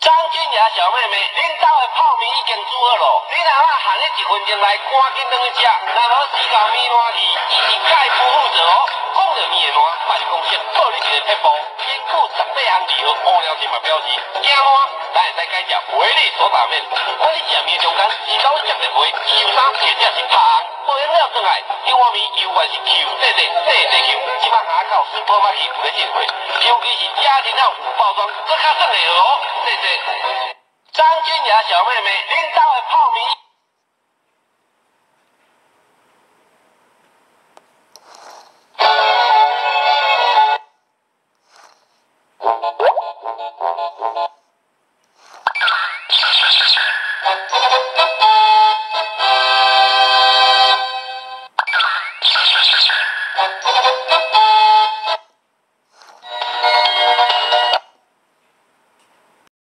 张君雅小妹妹，恁兜的泡面已经煮好咯，你若要喊你1分钟来，赶紧转去食。然后4到面烂去，伊是概不负责哦。讲到面的烂，办公室报你一个撇步，根据18项字号，乌鸟天嘛表示，惊烂，咱会使改食维力手打面。不管你食面中间是狗食的皮、Q3或者是拍红，保养了转来，你碗面永远是 Q Q。即摆下到supermarket有咧进货，尤其是家庭号有包装，搁较算会好哦。谢谢。张君雅小妹妹，恁兜的泡面。